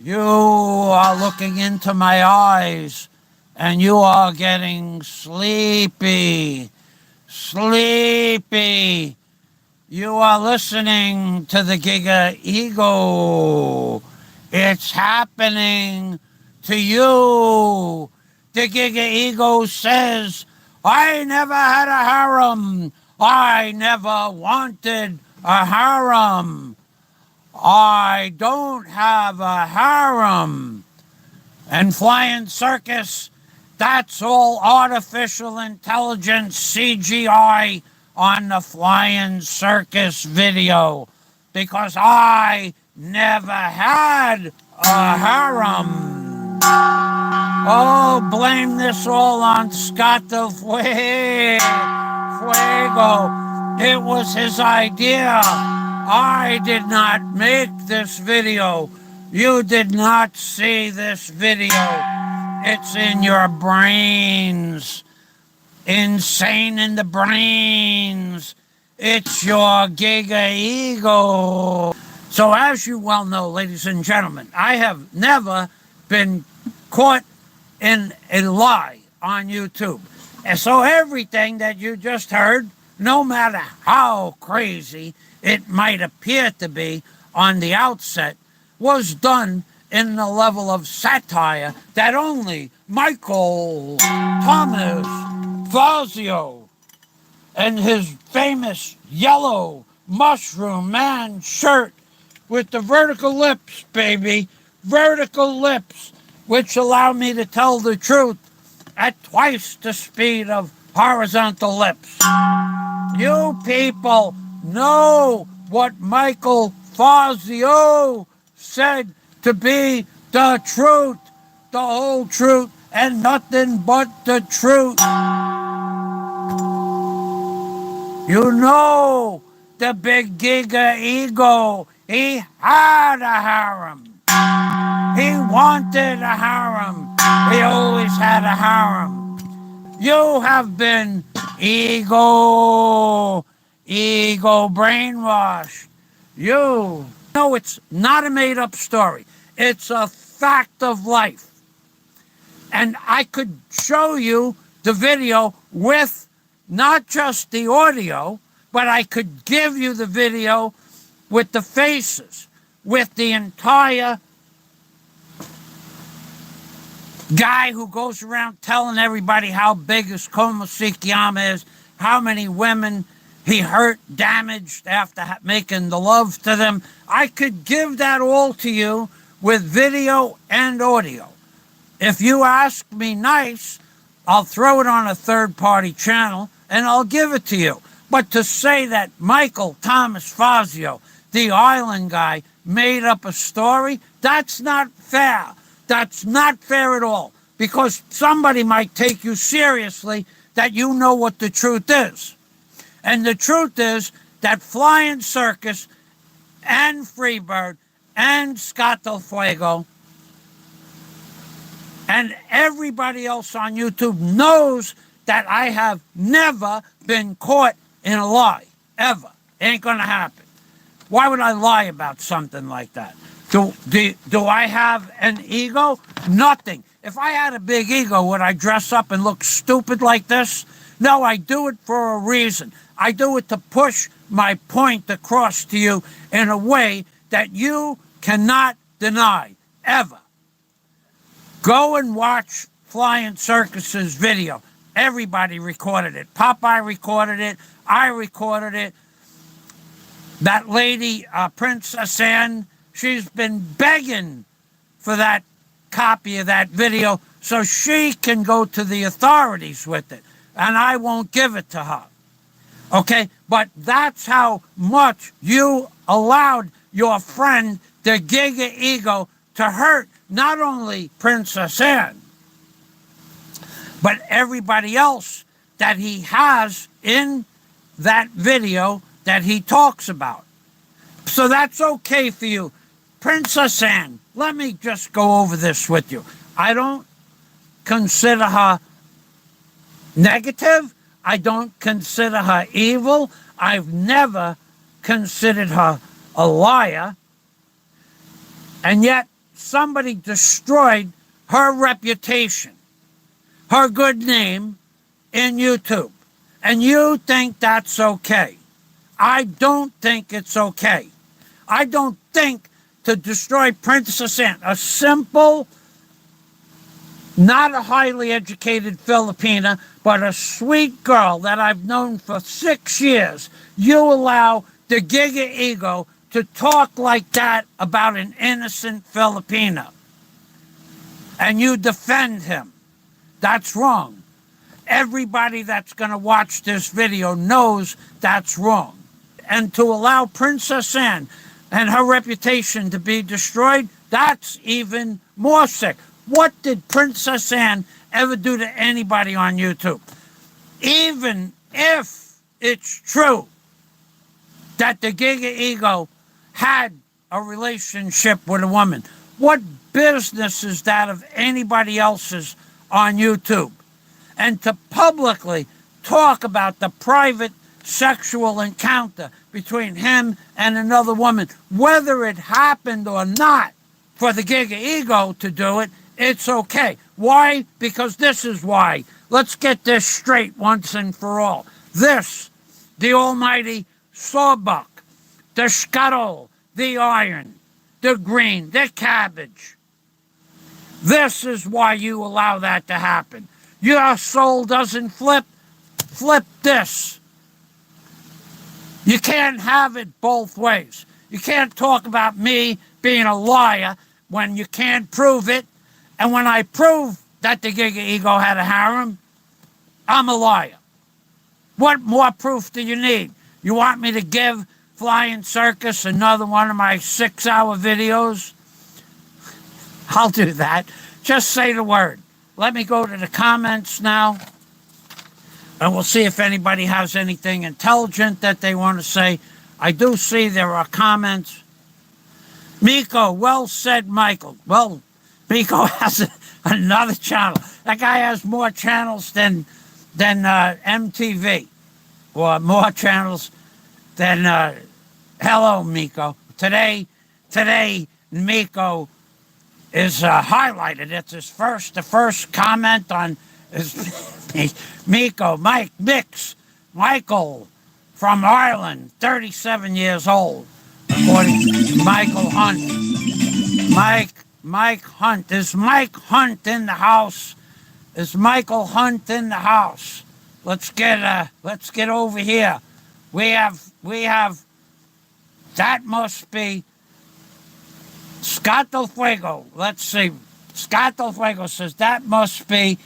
You are looking into my eyes and you are getting sleepy. Sleepy. You are listening to the Giga Ego. It's happening to you. The Giga Ego says, I never had a harem. I never wanted a harem. I don't have a harem. And Flying Circus, that's all artificial intelligence CGI on the Flying Circus video. Because I never had a harem. Oh, blame this all on Scott the Fuego. It was his idea. I did not make this video. You did not see this video. It's in your brains. Insane in the brains. It's your Giga Ego. So as you well know, ladies and gentlemen, I have never been caught in a lie on YouTube. And so everything that you just heard, no matter how crazy it might appear to be on the outset, was done in the level of satire that only Michael Thomas Fazio and his famous yellow mushroom man shirt with the vertical lips, baby, vertical lips, which allow me to tell the truth at twice the speed of horizontal lips. You people know what Michael Fazio said to be the truth, the whole truth, and nothing but the truth. You know the big Giga Ego. He had a harem. He wanted a harem. He always had a harem. You have been ego brainwashed. You know it's not a made-up story. It's a fact of life. And I could show you the video with not just the audio, but I could give you the video with the faces, with the entire guy who goes around telling everybody how big his Como Sikiyama is, how many women he hurt, damaged after making the love to them. I could give that all to you with video and audio. If you ask me nice, I'll throw it on a third-party channel and I'll give it to you. But to say that Michael Thomas Fazio, the island guy, made up a story, that's not fair. That's not fair at all. Because somebody might take you seriously that you know what the truth is. And the truth is that Flying Circus and Freebird and Scott Del Fuego and everybody else on YouTube knows that I have never been caught in a lie, ever. Ain't gonna happen. Why would I lie about something like that? Do I have an ego? Nothing. If I had a big ego, would I dress up and look stupid like this? No, I do it for a reason. I do it to push my point across to you in a way that you cannot deny, ever. Go and watch Flying Circus's video. Everybody recorded it. Popeye recorded it. I recorded it. That lady, Princess Anne, she's been begging for that copy of that video so she can go to the authorities with it. And I won't give it to her. Okay? But that's how much you allowed your friend, the Giga Ego, to hurt not only Princess Anne, but everybody else that he has in that video that he talks about. So that's okay for you. Princess Anne, let me just go over this with you. I don't consider her negative. I don't consider her evil. I've never considered her a liar. And yet, somebody destroyed her reputation, her good name in YouTube. And you think that's okay. I don't think it's okay. I don't think to destroy Princess Anne, a simple, not a highly educated Filipina, but a sweet girl that I've known for 6 years, you allow the Giga ego to talk like that about an innocent Filipina. And you defend him. That's wrong. Everybody that's going to watch this video knows that's wrong. And to allow Princess Anne and her reputation to be destroyed, that's even more sick. What did Princess Anne ever do to anybody on YouTube? Even if it's true that the Giga ego had a relationship with a woman, what business is that of anybody else's on YouTube? And to publicly talk about the private sexual encounter between him and another woman, whether it happened or not, for the Giga ego to do it, it's okay. Why? Because this is why. Let's get this straight once and for all. This, the almighty sawbuck, the scuttle, the iron, the green, the cabbage. This is why you allow that to happen. Your soul doesn't flip. Flip this. You can't have it both ways. You can't talk about me being a liar when you can't prove it. And when I prove that the Giga ego had a harem, I'm a liar. What more proof do you need? You want me to give Flying Circus another one of my 6-hour videos? I'll do that. Just say the word. Let me go to the comments now, and we'll see if anybody has anything intelligent that they want to say. I do see there are comments. Miko, well said, Michael. Well, Miko has another channel. That guy has more channels than MTV, or more channels than hello, Miko. Today, Miko is highlighted. It's the first comment on his Miko, Michael from Ireland, 37 years old, according to Michael Hunt. Mike Hunt. Is Mike Hunt in the house? Is Michael Hunt in the house? Let's get over here. We have that must be Scott Del Fuego. Let's see. Scott Del Fuego says that must be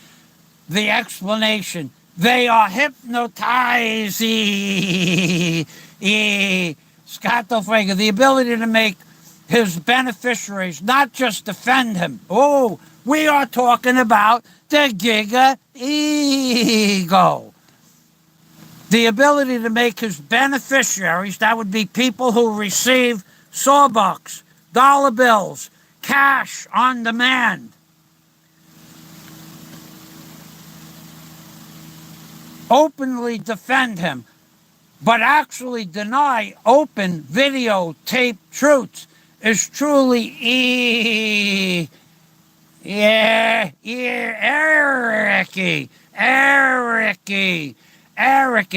the explanation. They are hypnotized. Scott Del Fuego, the ability to make his beneficiaries not just defend him. Oh, we are talking about the Giga ego. The ability to make his beneficiaries, that would be people who receive sawbucks, dollar bills, cash on demand, openly defend him, but actually deny open videotape truths is truly Eric-y.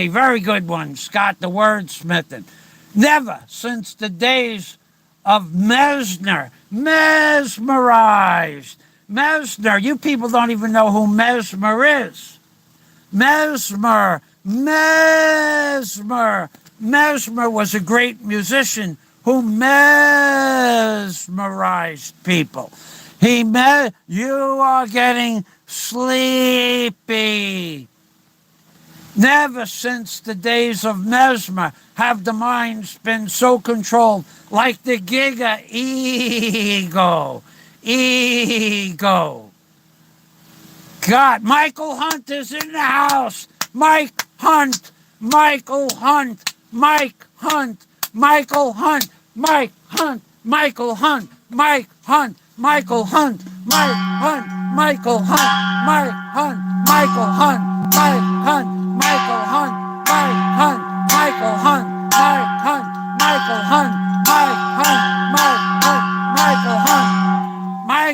Very good one, Scott, the wordsmithing. Never since the days of Mesmer, mesmerized. Mesmer, you people don't even know who Mesmer is. Mesmer was a great musician who mesmerized people. You are getting sleepy. Never since the days of Mesmer have the minds been so controlled like the Giga ego. God, Michael Hunt is in the house. Michael Hunt.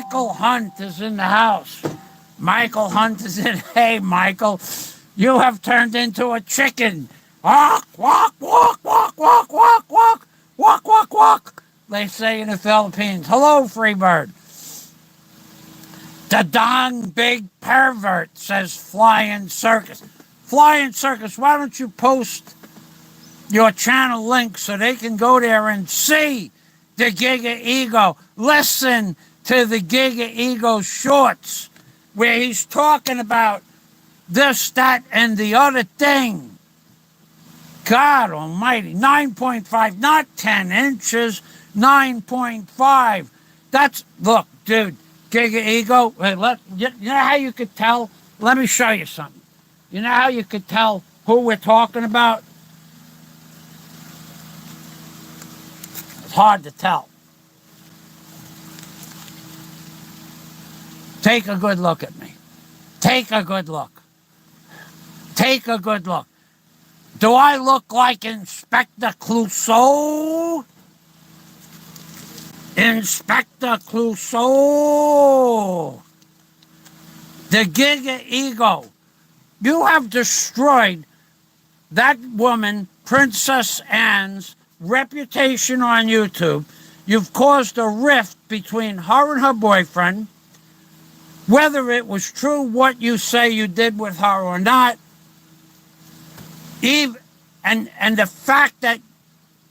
Michael Hunt is in the house. Michael Hunt is in. Hey, Michael, you have turned into a chicken. Walk, walk, walk, walk, walk, walk, walk, walk, walk, walk. They say in the Philippines. Hello, Freebird. The dong big pervert, says Flying Circus. Flying Circus, why don't you post your channel link so they can go there and see the Giga Ego. Listen to the Giga Ego shorts where he's talking about this, that, and the other thing. God almighty, 9.5, not 10 inches, 9.5. That's, look, dude, Giga Ego, you know how you could tell? Let me show you something. You know how you could tell who we're talking about? It's hard to tell. Take a good look at me. Take a good look. Take a good look. Do I look like Inspector Clouseau? Inspector Clouseau. The Giga Ego. You have destroyed that woman, Princess Anne's, reputation on YouTube. You've caused a rift between her and her boyfriend. Whether it was true what you say you did with her or not, and the fact that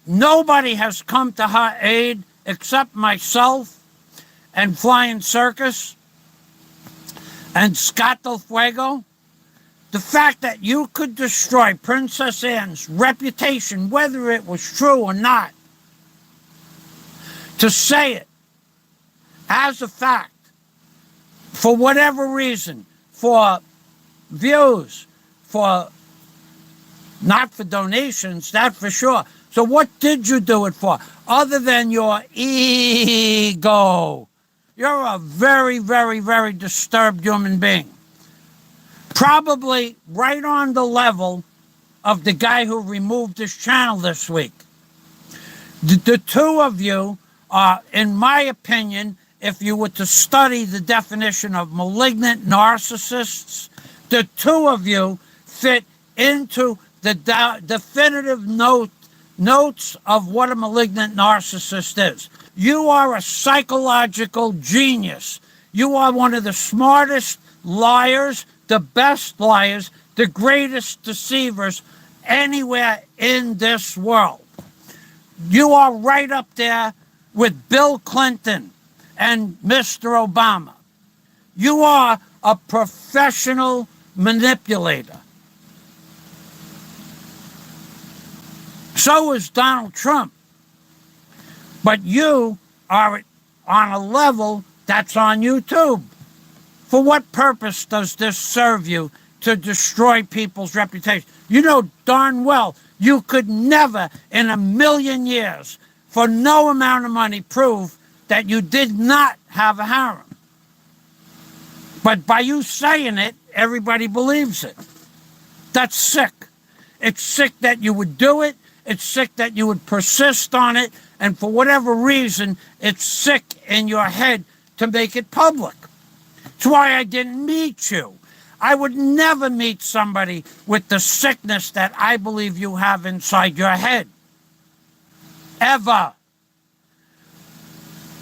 nobody has come to her aid except myself and Flying Circus and Scott Del Fuego, the fact that you could destroy Princess Anne's reputation, whether it was true or not, to say it as a fact, for whatever reason, for views, for not for donations, that for sure. So what did you do it for, other than your ego? You're a very, very, very disturbed human being. Probably right on the level of the guy who removed his channel this week. The two of you are, in my opinion, if you were to study the definition of malignant narcissists, the two of you fit into the definitive notes of what a malignant narcissist is. You are a psychological genius. You are one of the smartest liars, the best liars, the greatest deceivers anywhere in this world. You are right up there with Bill Clinton and Mr. Obama. You are a professional manipulator. So is Donald Trump. But you are on a level that's on YouTube. For what purpose does this serve you to destroy people's reputation? You know darn well you could never in a million years, for no amount of money, prove that you did not have a harem. But by you saying it, everybody believes it. That's sick. It's sick that you would do it. It's sick that you would persist on it. And for whatever reason, it's sick in your head to make it public. That's why I didn't meet you. I would never meet somebody with the sickness that I believe you have inside your head. Ever.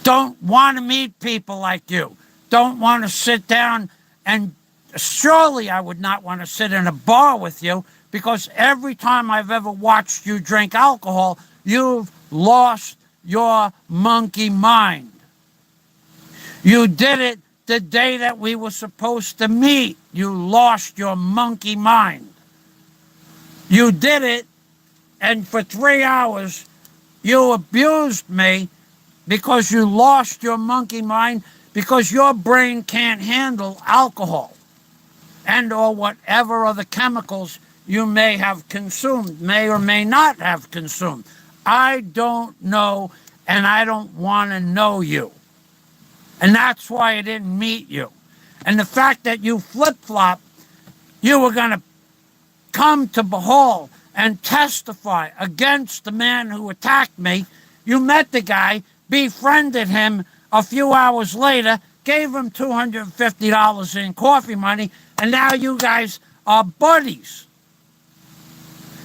Don't want to meet people like you. Don't want to sit down, and surely I would not want to sit in a bar with you, because every time I've ever watched you drink alcohol, you've lost your monkey mind. You did it the day that we were supposed to meet. You lost your monkey mind. You did it, and for 3 hours, you abused me because you lost your monkey mind, because your brain can't handle alcohol and or whatever other chemicals you may have consumed, may or may not have consumed. I don't know, and I don't want to know you. And that's why I didn't meet you. And the fact that you flip-flop, you were going to come to Bahal and testify against the man who attacked me. You met the guy, befriended him. A few hours later, gave him $250 in coffee money, and now you guys are buddies.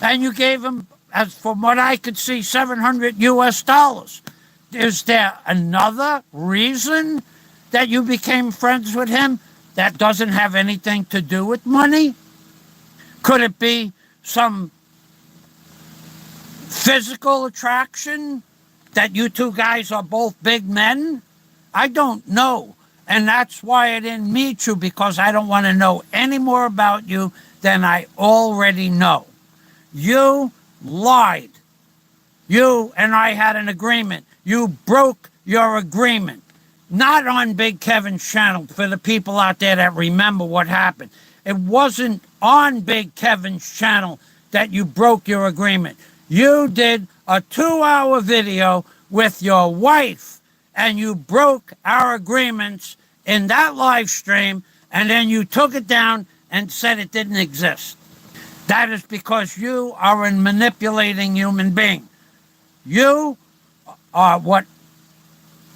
And you gave him, as from what I could see, $700 US. Is there another reason that you became friends with him that doesn't have anything to do with money? Could it be some physical attraction, that you two guys are both big men? I don't know. And that's why I didn't meet you, because I don't want to know any more about you than I already know. You lied. You and I had an agreement. You broke your agreement. Not on Big Kevin's channel, for the people out there that remember what happened. It wasn't on Big Kevin's channel that you broke your agreement. You did a 2-hour video with your wife, and you broke our agreements in that live stream, and then you took it down and said it didn't exist. That is because you are a manipulating human being. You are what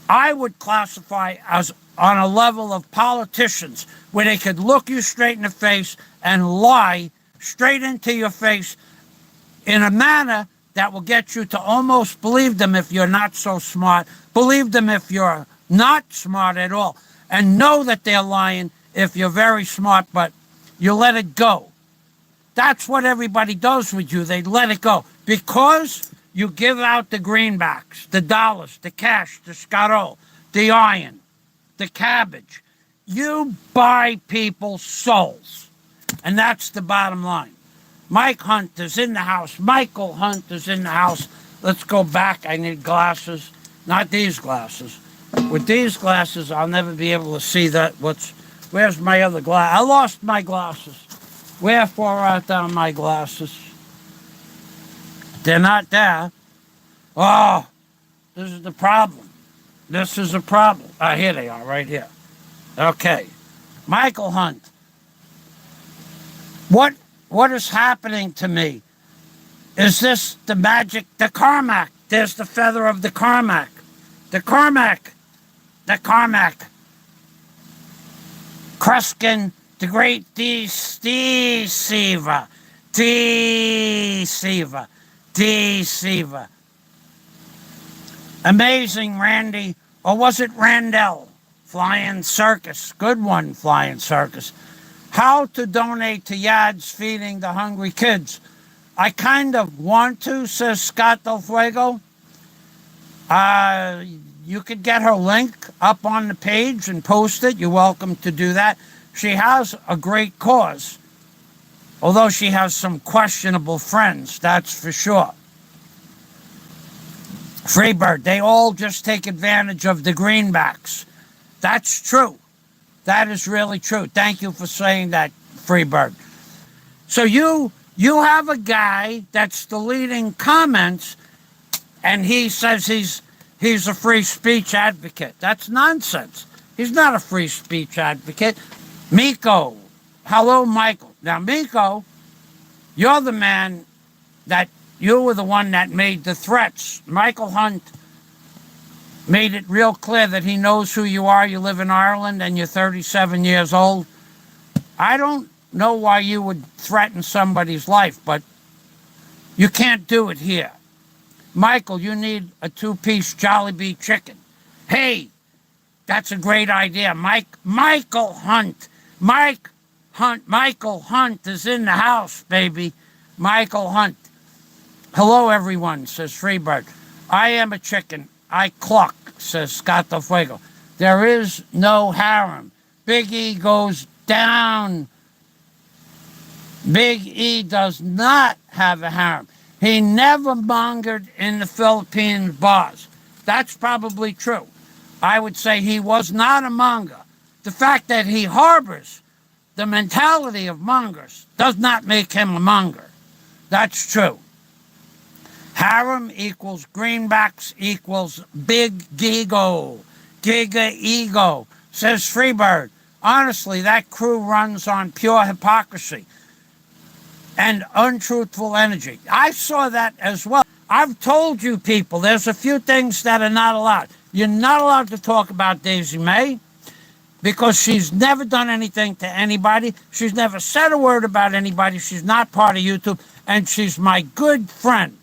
I would classify as on a level of politicians, where they could look you straight in the face and lie straight into your face in a manner that will get you to almost believe them if you're not so smart, believe them if you're not smart at all, and know that they're lying if you're very smart, but you let it go. That's what everybody does with you. They let it go because you give out the greenbacks, the dollars, the cash, the scaro, the iron, the cabbage. You buy people's souls, and that's the bottom line. Mike Hunt is in the house. Michael Hunt is in the house. Let's go back. I need glasses. Not these glasses. With these glasses, I'll never be able to see that. Where's my other glass? I lost my glasses. Wherefore art thou my glasses? They're not there. Oh, this is the problem. This is a problem. Here they are, right here. Okay. Michael Hunt. What is happening to me? Is this the magic, the Carmack? There's the feather of the Carmack. The Carmack. The Carmack. Kreskin, the great deceiver. Deceiver. Deceiver. Amazing Randy, or was it Randell? Flying Circus. Good one, Flying Circus. How to donate to Yads feeding the hungry kids. I kind of want to, says Scott Del Fuego. You could get her link up on the page and post it. You're welcome to do that. She has a great cause, although she has some questionable friends, that's for sure. Freebird, they all just take advantage of the greenbacks. That's true. That is really true. Thank you for saying that, Freebird. So you have a guy that's deleting comments, and he says he's a free speech advocate. That's nonsense. He's not a free speech advocate. Miko. Hello, Michael. Now, Miko, you're the man that you were the one that made the threats. Michael Hunt made it real clear that he knows who you are. You live in Ireland and you're 37 years old. I don't know why you would threaten somebody's life, but you can't do it here. Michael, you need a 2-piece Jollibee chicken. Hey, that's a great idea. Michael Hunt. Michael Hunt is in the house, baby. Michael Hunt. Hello, everyone, says Freebird. I am a chicken. I cluck, says Scott Del Fuego. There is no harem. Big E goes down. Big E does not have a harem. He never mongered in the Philippines bars. That's probably true. I would say he was not a monger. The fact that he harbors the mentality of mongers does not make him a monger. That's true. Harem equals greenbacks equals big gigo. Giga ego, says Freebird. Honestly, that crew runs on pure hypocrisy and untruthful energy. I saw that as well. I've told you people, there's a few things that are not allowed. You're not allowed to talk about Daisy May. because she's never done anything to anybody. She's never said a word about anybody. She's not part of YouTube, and she's my good friend.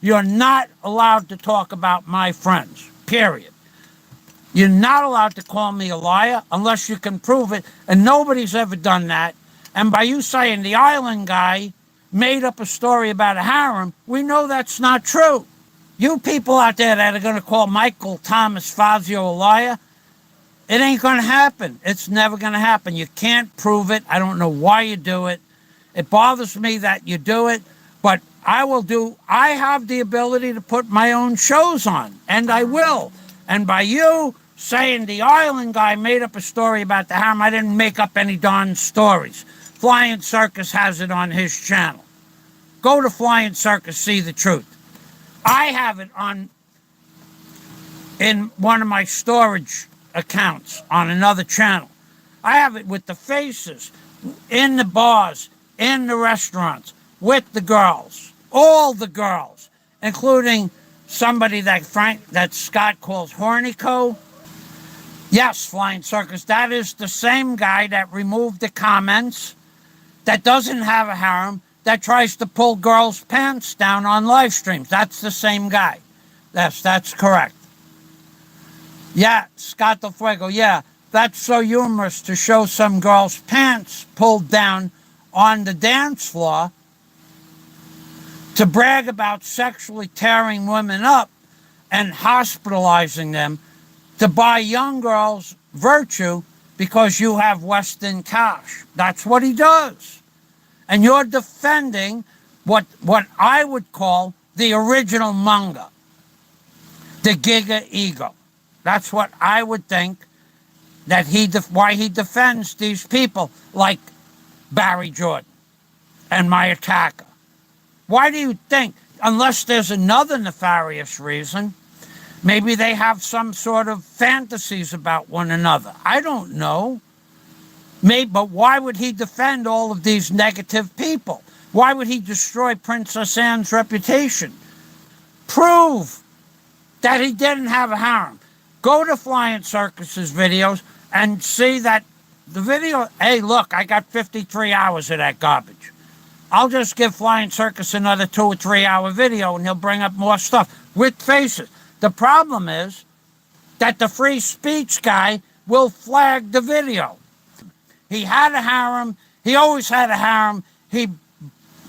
You're not allowed to talk about my friends, period. You're not allowed to call me a liar unless you can prove it, and nobody's ever done that. And by you saying the island guy made up a story about a harem, we know that's not true. You people out there that are going to call Michael Thomas Fazio a liar, it ain't going to happen. It's never going to happen. You can't prove it. I don't know why you do it. It bothers me that you do it, but I have the ability to put my own shows on, and I will. And by you saying the island guy made up a story about the harem, I didn't make up any darn stories. Flying Circus has it on his channel. Go to Flying Circus, see the truth. I have it in one of my storage accounts on another channel. I have it with the faces in the bars, in the restaurants, with the girls, all the girls, including somebody that Scott calls Hornico. Yes, Flying Circus, that is the same guy that removed the comments, that doesn't have a harem, that tries to pull girls' pants down on live streams. That's the same guy. Yes, that's correct. Yeah, Scott Del Fuego, yeah, that's so humorous to show some girl's pants pulled down on the dance floor, to brag about sexually tearing women up and hospitalizing them, to buy young girls virtue because you have Western cash. That's what he does. And you're defending what I would call the original manga, the Giga ego. That's what I would think that why he defends these people like Barry Jordan and my attacker. Why do you think, unless there's another nefarious reason, maybe they have some sort of fantasies about one another? I don't know. Maybe, but why would he defend all of these negative people? Why would he destroy Princess Anne's reputation? Prove that he didn't have a harem. Go to Flying Circus's videos and see that the video, hey, look, I got 53 hours of that garbage. I'll just give Flying Circus another 2 or 3 hour video and he'll bring up more stuff with faces. The problem is that the free speech guy will flag the video. He had a harem. He always had a harem. He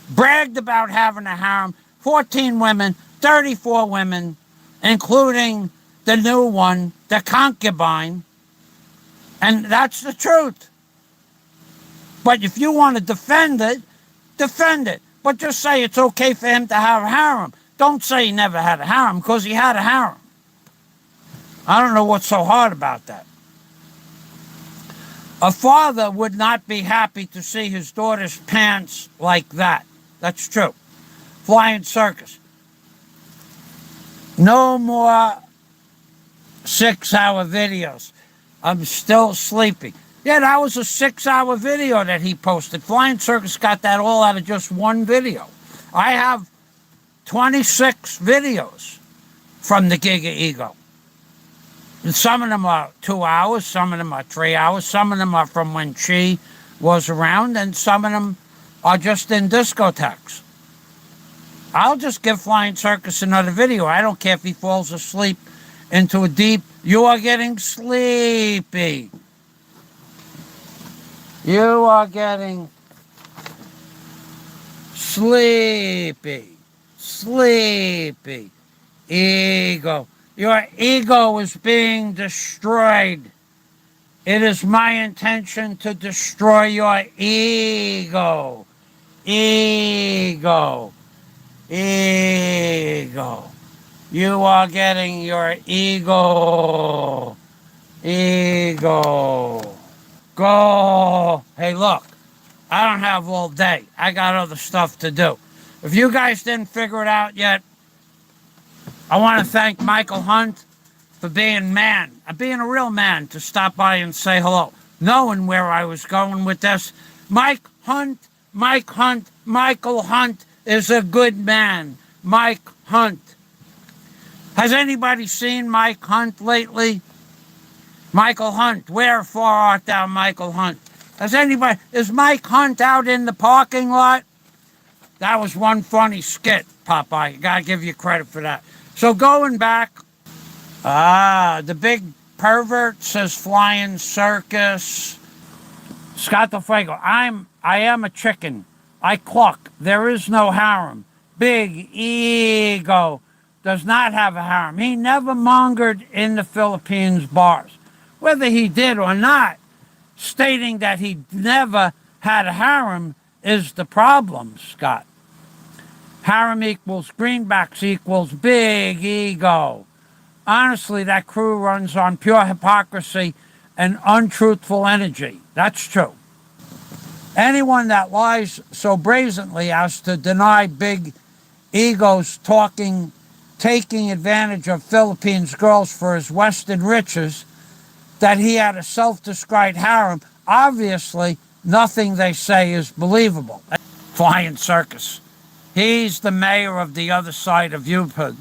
bragged about having a harem. 14 women, 34 women, including the new one, the concubine. And that's the truth. But if you want to defend it, defend it. But just say it's okay for him to have a harem. Don't say he never had a harem, because he had a harem. I don't know what's so hard about that. A father would not be happy to see his daughter's pants like that. That's true. Flying Circus. No more 6-hour videos. I'm still sleepy. Yeah, that was a 6-hour video that he posted. Flying Circus got that all out of just one video. I have 26 videos from the Giga Ego. And some of them are 2 hours, some of them are 3 hours, some of them are from when she was around, and some of them are just in discotheques. I'll just give Flying Circus another video. I don't care if he falls asleep into a deep... You are getting sleepy. You are getting sleepy. Sleepy. Ego. Your ego is being destroyed. It is my intention to destroy your ego. Ego. Ego. You are getting your ego. Ego. Go. Hey, look. I don't have all day. I got other stuff to do. If you guys didn't figure it out yet, I want to thank Michael Hunt for being being a real man to stop by and say hello, knowing where I was going with this. Mike Hunt, Michael Hunt is a good man. Mike Hunt. Has anybody seen Mike Hunt lately? Michael Hunt, wherefore art thou, Michael Hunt? Is Mike Hunt out in the parking lot? That was one funny skit, Popeye. Gotta give you credit for that. So going back, the big pervert says flying circus. Scott DeFrago, I am a chicken. I cluck. There is no harem. Big ego does not have a harem. He never mongered in the Philippines bars. Whether he did or not, stating that he never had a harem is the problem, Scott. Harem equals greenbacks equals big ego. Honestly, that crew runs on pure hypocrisy and untruthful energy. That's true. Anyone that lies so brazenly as to deny big egos taking advantage of Philippines girls for his Western riches, that he had a self-described harem, obviously nothing they say is believable. Flying circus. He's the mayor of the other side of Utah.